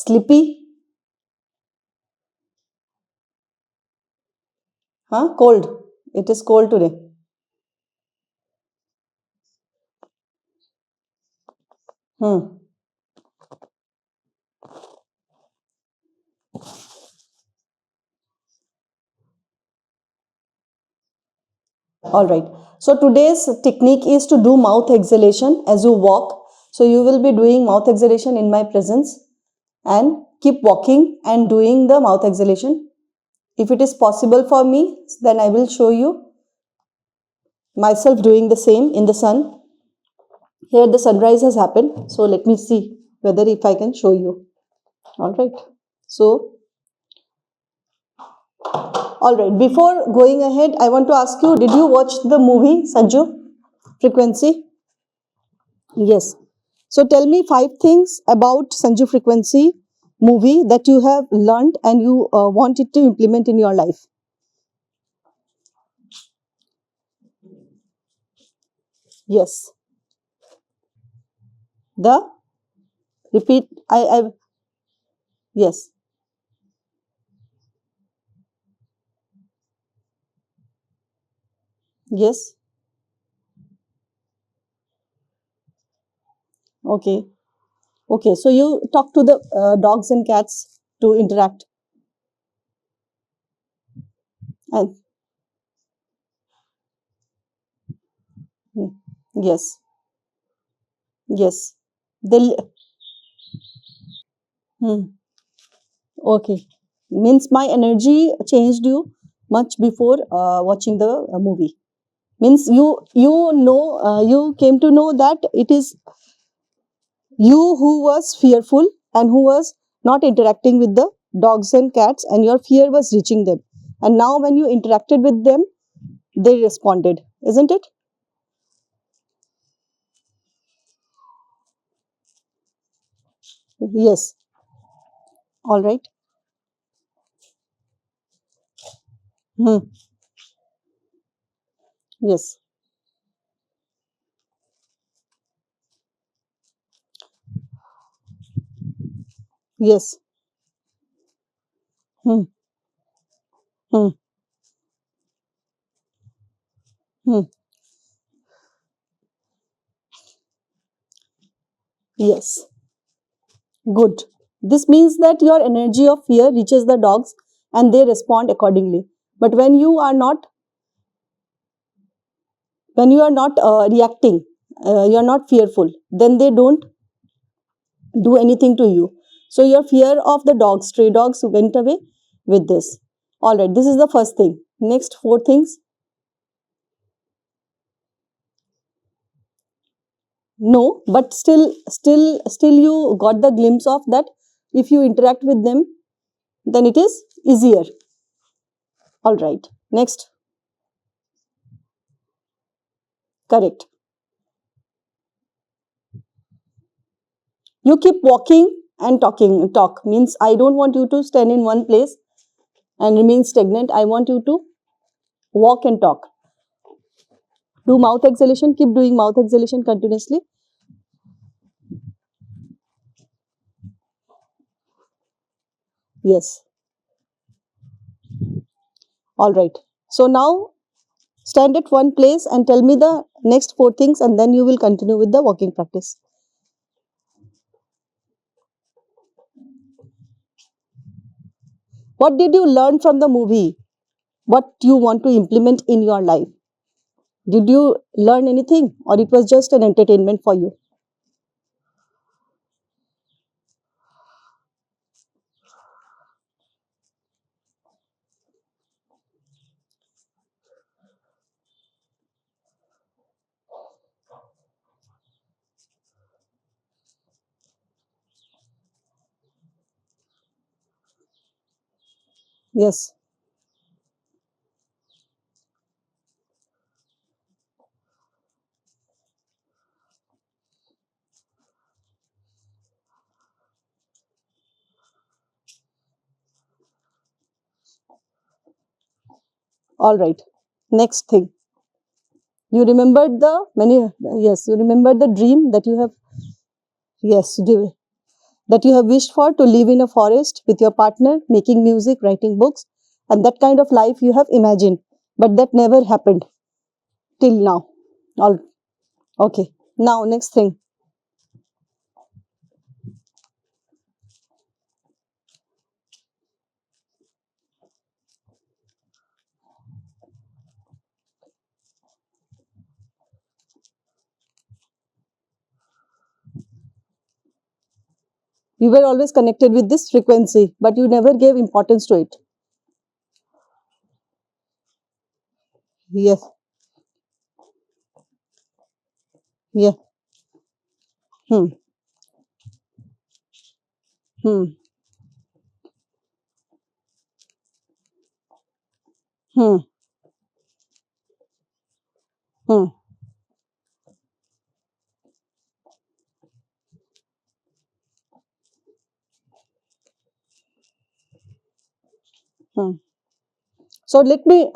Sleepy? Huh? Cold. It is cold today. Hmm. All right. So today's technique is to do mouth exhalation as you walk. So you will be doing mouth exhalation in my presence and keep walking and doing the mouth exhalation. If it is possible for me, then I will show you myself doing the same in the sun. Here the sunrise has happened. So let me see whether if I can show you. All right. So, all right. Before going ahead, I want to ask you, did you watch the movie Sanju? Frequency? Yes. So tell me 5 things about Sanju Frequency movie that you have learned and you want it to implement in your life. Yes. The repeat. Yes. Yes. Okay. Okay. So you talk to the dogs and cats to interact. And mm, yes. Yes. They'll. Hmm. Okay. Means my energy changed you much before watching the movie. Means you came to know that it is you who was fearful and who was not interacting with the dogs and cats, and your fear was reaching them. And now when you interacted with them, they responded, isn't it? Yes. All right. Hmm. Yes. Yes. Hmm. Hmm. Hmm. Yes. Good. This means that your energy of fear reaches the dogs and they respond accordingly. But when you are not reacting, you are not fearful, then they don't do anything to you. So your fear of the dogs, stray dogs, went away with this. All right, this is the first thing. Next 4 things. No, but still you got the glimpse of that. If you interact with them, then it is easier. All right. Next, correct. You keep walking and talking. Talk means I don't want you to stand in one place and remain stagnant. I want you to walk and talk. Do mouth exhalation. Keep doing mouth exhalation continuously. Yes. All right. So now stand at one place and tell me the next 4 things, and then you will continue with the walking practice. What did you learn from the movie? What you want to implement in your life? Did you learn anything, or it was just an entertainment for you? Yes. All right. Next thing. You remembered the many, yes, you remember the dream that you have, yes, that you have wished for, to live in a forest with your partner, making music, writing books, and that kind of life you have imagined. But that never happened till now. All okay. Now, next thing. You were always connected with this frequency, but you never gave importance to it. Yes. Yeah. Hmm. Hmm. Hmm. Hmm. Hmm. So let me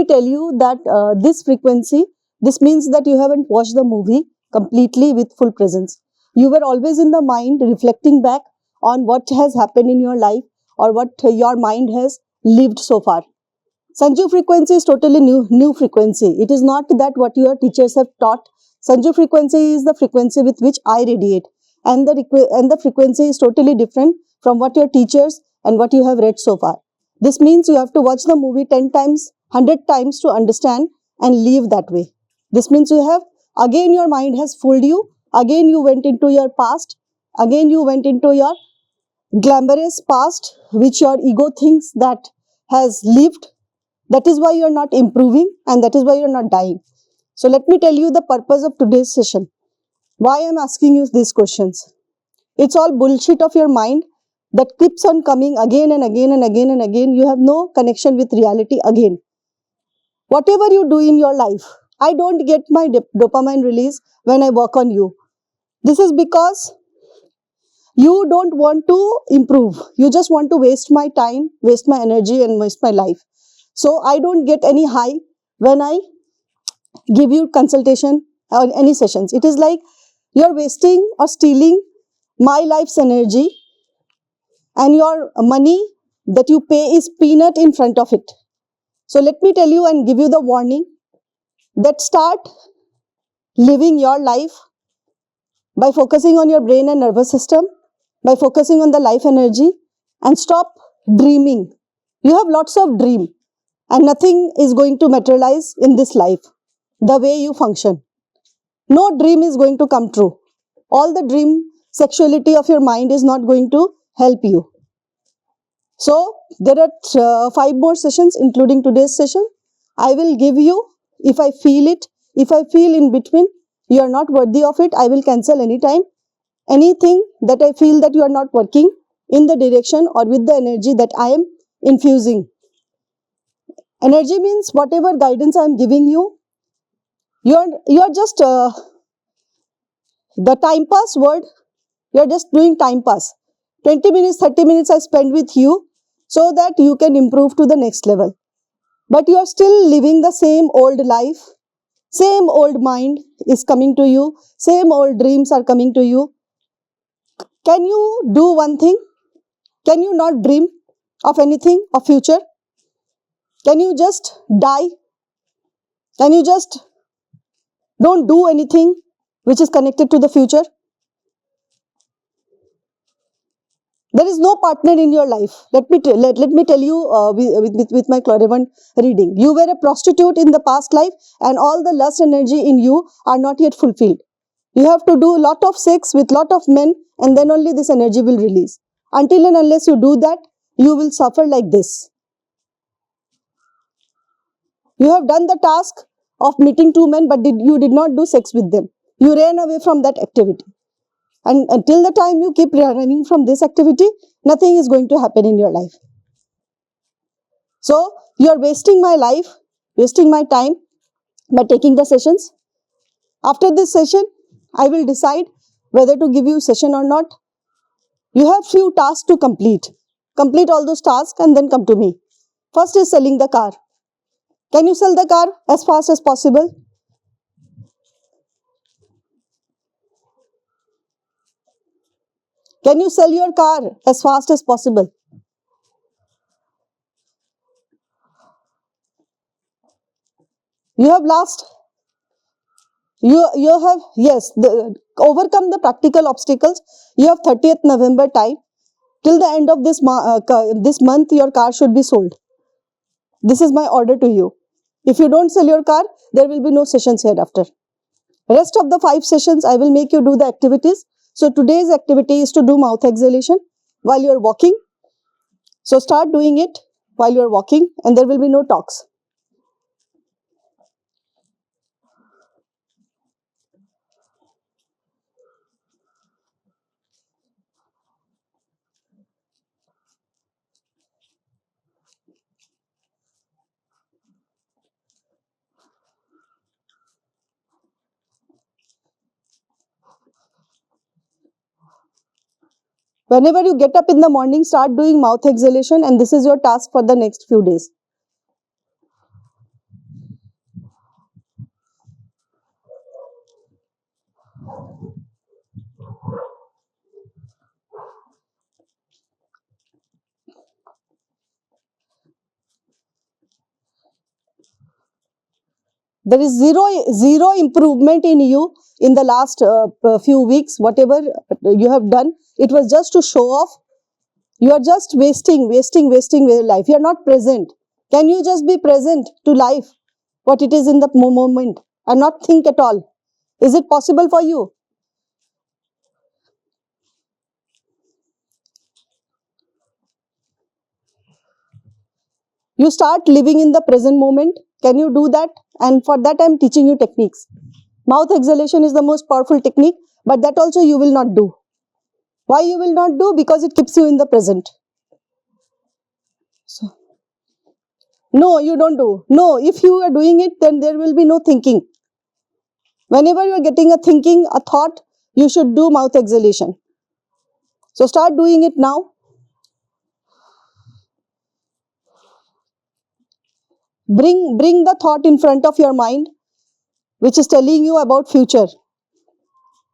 tell you that this frequency, this means that you haven't watched the movie completely with full presence. You were always in the mind reflecting back on what has happened in your life or what your mind has lived so far. Sanju frequency is totally new frequency. It is not that what your teachers have taught. Sanju frequency is the frequency with which I radiate, and the frequency is totally different from what your teachers and what you have read so far. This means you have to watch the movie 10 times, 100 times to understand and live that way. This means you have, again your mind has fooled you, again you went into your past, again you went into your glamorous past which your ego thinks that has lived. That is why you are not improving, and that is why you are not dying. So let me tell you the purpose of today's session. Why I am asking you these questions. It's all bullshit of your mind that keeps on coming again and again and again and again. You have no connection with reality again. Whatever you do in your life, I don't get my dopamine release when I work on you. This is because you don't want to improve. You just want to waste my time, waste my energy, and waste my life. So I don't get any high when I give you consultation or any sessions. It is like you're wasting or stealing my life's energy, and your money that you pay is peanut in front of it. So let me tell you and give you the warning that start living your life by focusing on your brain and nervous system, by focusing on the life energy, and stop dreaming. You have lots of dream, and nothing is going to materialize in this life the way you function. No dream is going to come true. All the dream sexuality of your mind is not going to help you. So there are 5 more sessions including today's session. I will give you, if I feel it, if I feel in between you are not worthy of it, I will cancel anytime. Anything that I feel that you are not working in the direction or with the energy that I am infusing. Energy means whatever guidance I am giving you, you are just the time pass word. You are just doing time pass. 20 minutes, 30 minutes I spend with you so that you can improve to the next level. But you are still living the same old life, same old mind is coming to you, same old dreams are coming to you. Can you do one thing? Can you not dream of anything, of future? Can you just die? Can you just don't do anything which is connected to the future? There is no partner in your life. Let me tell you with my clairvoyant reading. You were a prostitute in the past life, and all the lust energy in you are not yet fulfilled. You have to do lot of sex with lot of men, and then only this energy will release. Until and unless you do that, you will suffer like this. You have done the task of meeting 2 men, but you did not do sex with them. You ran away from that activity. And until the time you keep running from this activity, nothing is going to happen in your life. So, you are wasting my life, wasting my time by taking the sessions. After this session, I will decide whether to give you session or not. You have few tasks to complete. Complete all those tasks and then come to me. First is selling the car. Can you sell the car as fast as possible? Can you sell your car as fast as possible? You have lost. You have, yes, overcome the practical obstacles. You have 30th November time. Till the end of this month, your car should be sold. This is my order to you. If you don't sell your car, there will be no sessions hereafter. Rest of the 5 sessions, I will make you do the activities. So today's activity is to do mouth exhalation while you are walking. So start doing it while you are walking, and there will be no talks. Whenever you get up in the morning, start doing mouth exhalation, and this is your task for the next few days. There is zero improvement in you in the last few weeks. Whatever you have done, it was just to show off. You are just wasting your life. You are not present. Can you just be present to life, what it is in the moment, and not think at all? Is it possible for you? You start living in the present moment. Can you do that? And for that, I am teaching you techniques. Mouth exhalation is the most powerful technique, but that also you will not do. Why you will not do? Because it keeps you in the present. So, no, you don't do. No, if you are doing it, then there will be no thinking. Whenever you are getting a thinking, a thought, you should do mouth exhalation. So start doing it now. Bring the thought in front of your mind, which is telling you about future,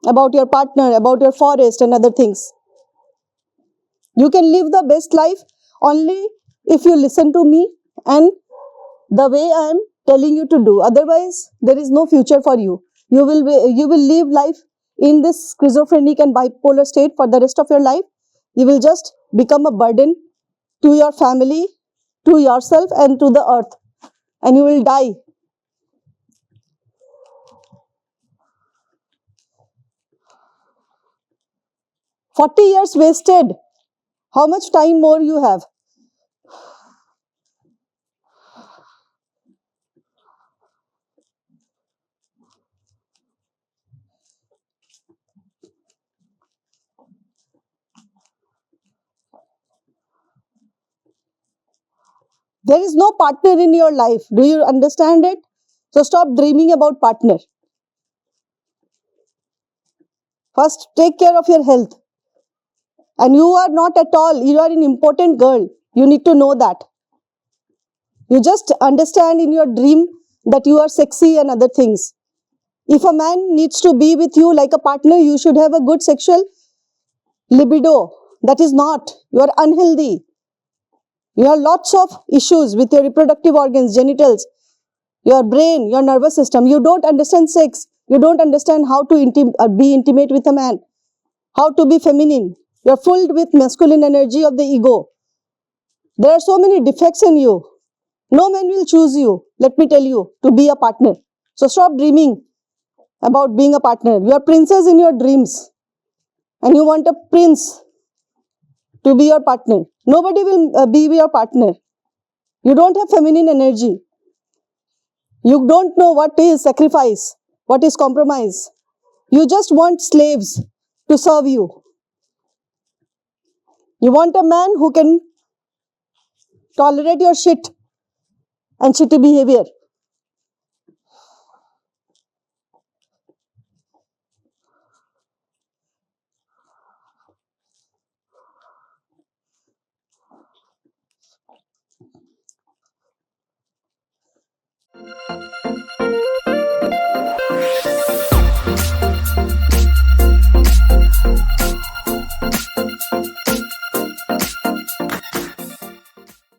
about your partner, about your forest and other things. You can live the best life only if you listen to me and the way I am telling you to do. Otherwise, there is no future for you. You will live life in this schizophrenic and bipolar state for the rest of your life. You will just become a burden to your family, to yourself and to the earth, and you will die. 40 years wasted. How much time more you have? There is no partner in your life. Do you understand it? So stop dreaming about partner. First, take care of your health. And you are not at all, you are an important girl. You need to know that. You just understand in your dream that you are sexy and other things. If a man needs to be with you like a partner, you should have a good sexual libido. That is not. You are unhealthy. You have lots of issues with your reproductive organs, genitals, your brain, your nervous system. You don't understand sex. You don't understand how to be intimate with a man, how to be feminine. You are filled with masculine energy of the ego. There are so many defects in you. No man will choose you, let me tell you, to be a partner. So stop dreaming about being a partner. You are princess in your dreams and you want a prince to be your partner. Nobody will be your partner. You don't have feminine energy. You don't know what is sacrifice, what is compromise. You just want slaves to serve you. You want a man who can tolerate your shit and shitty behavior.